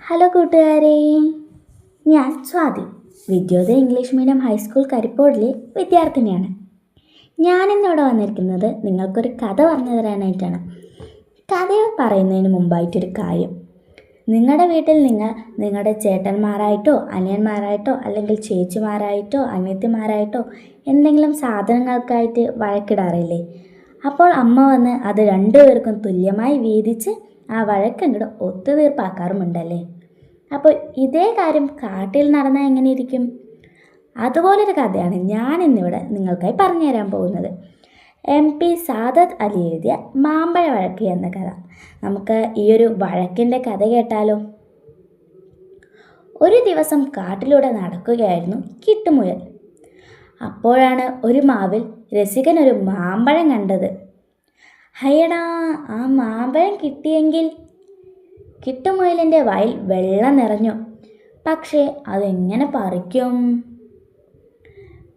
Hello കൂട്ടുകാരെ, ഞാൻ Swathi. Vidyodaya English medium high school കരിപ്പോടിലെ വിദ്യാർത്ഥിനിയാണ്. ഞാനിന്നിവിടെ വന്നിരിക്കുന്നത് നിങ്ങൾക്കൊരു കഥ പറഞ്ഞു തരാനായിട്ടാണ്. കഥ പറയുന്നതിന് മുമ്പായിട്ടൊരു കാര്യം. നിങ്ങളുടെ വീട്ടിൽ നിങ്ങളുടെ ചേട്ടന്മാരായിട്ടോ അനിയന്മാരായിട്ടോ അല്ലെങ്കിൽ ചേച്ചിമാരായിട്ടോ അനിയത്തിമാരായിട്ടോ എന്തെങ്കിലും സാധനങ്ങൾക്കായിട്ട് വഴക്കിടാറില്ലേ? അപ്പോൾ അമ്മ വന്ന് അത് രണ്ടുപേർക്കും തുല്യമായി വീതിച്ച് ആ വഴക്കങ്ങോട്ട് ഒത്തുതീർപ്പാക്കാറുമുണ്ടല്ലേ? അപ്പോൾ ഇതേ കാര്യം കാട്ടിൽ നടന്നാൽ എങ്ങനെ ഇരിക്കും? അതുപോലൊരു കഥയാണ് ഞാൻ ഇന്നിവിടെ നിങ്ങൾക്കായി പറഞ്ഞു തരാൻ പോകുന്നത്. MP സാദത്ത് അലി എഴുതിയ മാമ്പഴ വഴക്ക് എന്ന കഥ. നമുക്ക് ഈ ഒരു വഴക്കിൻ്റെ കഥ കേട്ടാലോ? ഒരു ദിവസം കാട്ടിലൂടെ നടക്കുകയായിരുന്നു കിട്ടുമുയൽ. അപ്പോഴാണ് ഒരു മാവിൽ രസികൻ ഒരു മാമ്പഴം കണ്ടത്. ഹയടാ, ആ മാമ്പഴം കിട്ടിയെങ്കിൽ! കിട്ടുമുയലിൻ്റെ വായിൽ വെള്ളം നിറഞ്ഞു. പക്ഷേ അതെങ്ങനെ പറിക്കും?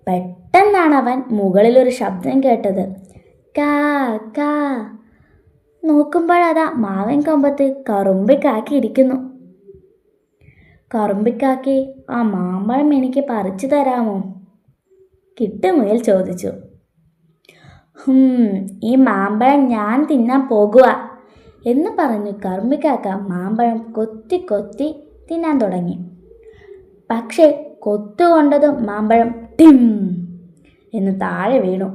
പെട്ടെന്നാണ് അവൻ മുകളിലൊരു ശബ്ദം കേട്ടത്. കാ കാ. നോക്കുമ്പോഴതാ മാവൻ കൊമ്പത്ത് കറുമ്പിക്കാക്കി ഇരിക്കുന്നു. കറുമ്പിക്കാക്കി, ആ മാമ്പഴം എനിക്ക് പറിച്ചു തരാമോ? കിട്ടുമുയൽ ചോദിച്ചു. ഈ മാമ്പഴം ഞാൻ തിന്നാൻ പോകുക എന്ന് പറഞ്ഞു കറുമ്പിക്കാക്ക മാമ്പഴം കൊത്തി കൊത്തി തിന്നാൻ തുടങ്ങി. പക്ഷേ കൊത്തുകൊണ്ടതും മാമ്പഴം ടിം എന്ന് താഴെ വീണു.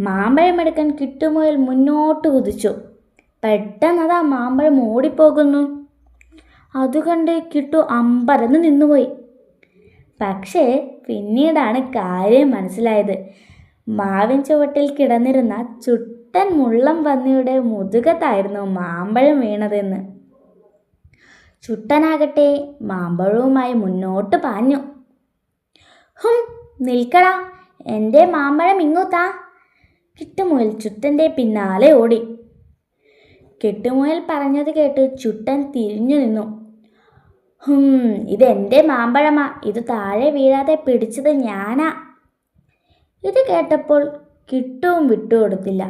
മാമ്പഴം എടുക്കാൻ കിട്ടുമുയൽ മുന്നോട്ട് കുതിച്ചു. പെട്ടെന്നതാ മാമ്പഴം ഓടിപ്പോകുന്നു. അതുകണ്ട് കിട്ടു അമ്പരന്ന് നിന്നുപോയി. പക്ഷേ പിന്നീടാണ് കാര്യം മനസ്സിലായത്. മാവിൻ ചുവട്ടിൽ കിടന്നിരുന്ന ചുട്ടൻ മുള്ളം പന്നിയുടെ മുതുകത്തായിരുന്നു മാമ്പഴം വീണതെന്ന്. ചുട്ടനാകട്ടെ മാമ്പഴവുമായി മുന്നോട്ട് പാഞ്ഞു. നിൽക്കടാ, എൻ്റെ മാമ്പഴം ഇങ്ങോട്ടാ! കിട്ടുമുയൽ ചുട്ടൻ്റെ പിന്നാലെ ഓടി. കിട്ടുമുയൽ പറഞ്ഞത് കേട്ട് ചുട്ടൻ തിരിഞ്ഞു നിന്നു. ഇതെൻ്റെ മാമ്പഴമാ, ഇത് താഴെ വീഴാതെ പിടിച്ചത് ഞാനാ. ഇത് കേട്ടപ്പോൾ കിട്ടുവും വിട്ടുകൊടുത്തില്ല.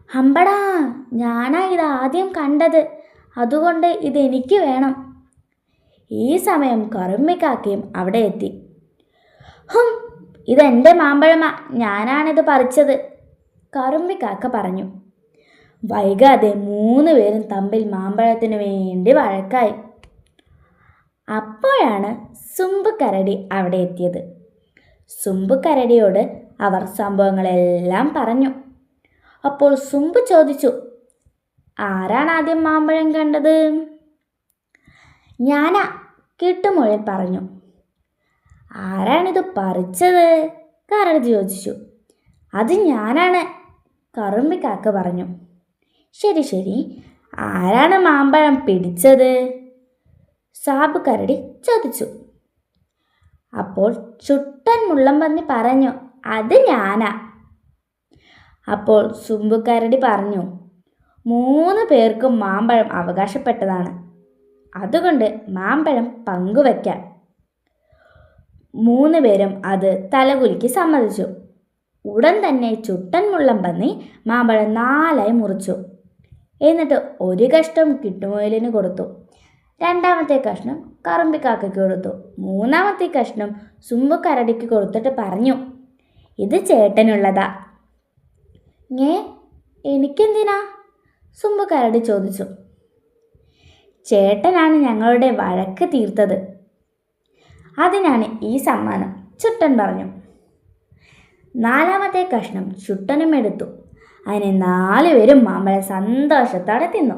ഹമ്പടാ, ഞാനാ ഇത് ആദ്യം കണ്ടത്, അതുകൊണ്ട് ഇതെനിക്ക് വേണം. ഈ സമയം കറുമ്പിക്കാക്കയും അവിടെ എത്തി. ഇതെൻ്റെ മാമ്പഴമാ, ഞാനാണിത് പറിച്ചത്, കറുമ്പിക്കാക്ക പറഞ്ഞു. വൈകാതെ 3 പേരും തമ്മിൽ മാമ്പഴത്തിന് വേണ്ടി വഴക്കായി. അപ്പോഴാണ് സുമ്പുകരടി അവിടെ എത്തിയത്. സുമ്പുകരടിയോട് അവർ സംഭവങ്ങളെല്ലാം പറഞ്ഞു. അപ്പോൾ സുമ്പ് ചോദിച്ചു, ആരാണ് ആദ്യം മാമ്പഴം കണ്ടത്? ഞാനാ, കിട്ടുമുയൽ പറഞ്ഞു. ആരാണിത് പറിച്ചത്? കരടി ചോദിച്ചു. അത് ഞാനാണ്, കറുമ്പിക്കാക്ക പറഞ്ഞു. ശരി, ആരാണ് മാമ്പഴം പിടിച്ചത്? സാബുകരടി ചോദിച്ചു. അപ്പോൾ ചുട്ടൻ മുള്ളംപന്നി പറഞ്ഞു, അത് ഞാനാ. അപ്പോൾ സുമ്പുകരടി പറഞ്ഞു, 3 പേർക്കും മാമ്പഴം അവകാശപ്പെട്ടതാണ്, അതുകൊണ്ട് മാമ്പഴം പങ്കുവയ്ക്കാം. 3 പേരും അത് തലകുലുക്കി സമ്മതിച്ചു. ഉടൻ തന്നെ ചുട്ടൻ മുള്ളംപന്നി മാമ്പഴം 4ആയി മുറിച്ചു. എന്നിട്ട് ഒരു കഷ്ണം കിട്ടുമുയലിന് കൊടുത്തു. 2ാമത്തെ കഷ്ണം കറുമ്പിക്കാക്കയ്ക്ക് കൊടുത്തു. 3ാമത്തെ കഷ്ണം സുമ്പുകരടിക്ക് കൊടുത്തിട്ട് പറഞ്ഞു, ഇത് ചേട്ടനുള്ളതാ. എനിക്കെന്തിനാ? സുമ്പുകരടി ചോദിച്ചു. ചേട്ടനാണ് ഞങ്ങളുടെ വഴക്ക് തീർത്തത്, അതിനാണ് ഈ സമ്മാനം, ചുട്ടൻ പറഞ്ഞു. 4ാമത്തെ കഷ്ണം ചുട്ടനും എടുത്തു. അതിനെ 4 പേരും മാമ്പഴം സന്തോഷത്തോടെ തിന്നു.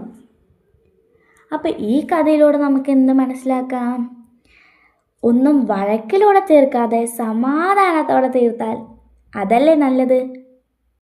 അപ്പോൾ ഈ കഥയിലൂടെ നമുക്ക് എന്ത് മനസ്സിലാക്കാം? ഒന്നും വഴക്കിലൂടെ തീർക്കാതെ സമാധാനത്തോടെ തീർത്താൽ അതല്ലേ നല്ലത്?